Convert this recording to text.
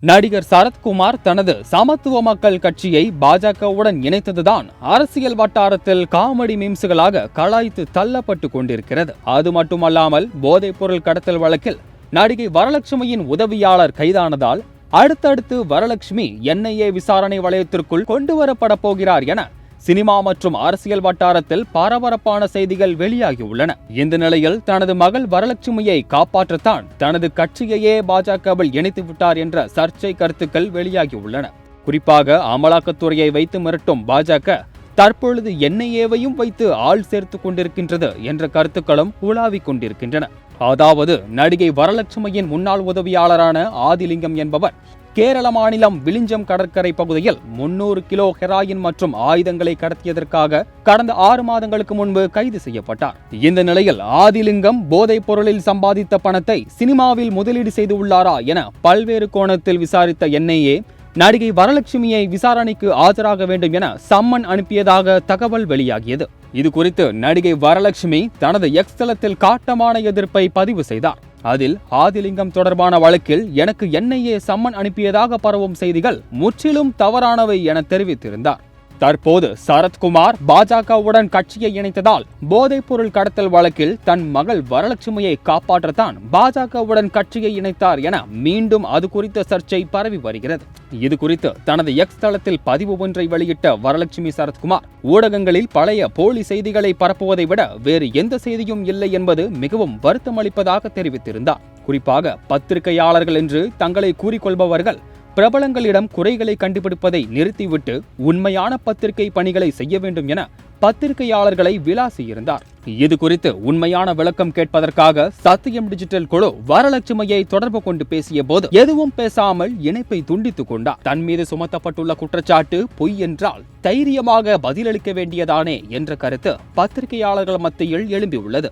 நடிகர் சரத்குமார் தனது சமத்துவ மக்கள் கட்சியை பாஜகவுடன் இணைத்ததுதான் அரசியல் வட்டாரத்தில் காமெடி மீம்ஸ்களாக கலாய்த்து தள்ளப்பட்டு கொண்டிருக்கிறது. அது மட்டுமல்லாமல் போதைப் பொருள் கடத்தல் வழக்கில் நடிகை வரலட்சுமியின் உதவியாளர் கைதானதால் அடுத்தடுத்து வரலட்சுமி NIA விசாரணை வளையத்திற்குள் கொண்டுவரப்பட போகிறார் என சினிமா மற்றும் அரசியல் வட்டாரத்தில் பரபரப்பான செய்திகள் வெளியாகியுள்ளன. இந்த நிலையில் தனது மகள் வரலட்சுமியை காப்பாற்றத்தான் தனது கட்சியையே பாஜகவில் இணைத்து விட்டார் என்ற சர்ச்சை கருத்துக்கள் வெளியாகியுள்ளன. குறிப்பாக அமலாக்கத்துறையை வைத்து மிரட்டும் பாஜக தற்பொழுது NIAவையும் வைத்து ஆள் சேர்த்துக் கொண்டிருக்கின்றது என்ற கருத்துக்களும் உலாவிக் கொண்டிருக்கின்றன. அதாவது நடிகை வரலட்சுமியின் முன்னாள் உதவியாளரான ஆதிலிங்கம் என்பவர் கேரள மாநிலம் விளிஞ்சம் கடற்கரை பகுதியில் 300 கிலோ ஹெராயின் மற்றும் ஆயுதங்களை கடத்தியதற்காக கடந்த 6 மாதங்களுக்கு முன்பு கைது செய்யப்பட்டார். இந்த நிலையில் ஆதிலிங்கம் போதைப் பொருளில் சம்பாதித்த பணத்தை சினிமாவில் முதலீடு செய்துள்ளாரா என பல்வேறு கோணத்தில் விசாரித்த NIA நடிகை வரலட்சுமியை விசாரணைக்கு ஆஜராக வேண்டும் என சம்மன் அனுப்பியதாக தகவல் வெளியாகியது. இது குறித்து நடிகை வரலட்சுமி தனது எக்ஸ் தளத்தில் காட்டமான எதிர்ப்பை பதிவு செய்தார். அதில் ஆதிலிங்கம் தொடர்பான வழக்கில் எனக்கு NIA சம்மன் அனுப்பியதாக பரவும் செய்திகள் முற்றிலும் தவறானவை என தெரிவித்திருந்தார். தற்போது சரத்குமார் பாஜகவுடன் கட்சியை இணைத்ததால் போதைப் பொருள் கடத்தல் வழக்கில் தன் மகள் வரலட்சுமியை காப்பாற்றத்தான் பாஜகவுடன் கட்சியை இணைத்தார் என மீண்டும் அது குறித்த சர்ச்சை பரவி வருகிறது. இது குறித்து தனது எக்ஸ் தளத்தில் பதிவு ஒன்றை வெளியிட்ட வரலட்சுமி சரத்குமார் ஊடகங்களில் பழைய போலி செய்திகளை பரப்புவதை விட வேறு எந்த செய்தியும் இல்லை என்பது மிகவும் வருத்தமளிப்பதாக தெரிவித்திருந்தார். குறிப்பாக பத்திரிகையாளர்கள் என்று தங்களை கூறிக்கொள்பவர்கள் பிரபலங்களிடம் குறைகளை கண்டுபிடிப்பதை நிறுத்திவிட்டு உண்மையான பத்திரிகை பணிகளை செய்ய வேண்டும் என பத்திரிகையாளர்களை விளாசியிருந்தார். இது குறித்து உண்மையான விளக்கம் கேட்பதற்காக சத்தியம் டிஜிட்டல் குழு வரலட்சுமியை தொடர்பு கொண்டு பேசிய போது எதுவும் பேசாமல் இணைப்பை துண்டித்துக் கொண்டார். தன் மீது சுமத்தப்பட்டுள்ள குற்றச்சாட்டு பொய் என்றால் தைரியமாக பதிலளிக்க வேண்டியதானே என்ற கருத்து பத்திரிகையாளர்கள் மத்தியில் எழும்பியுள்ளது.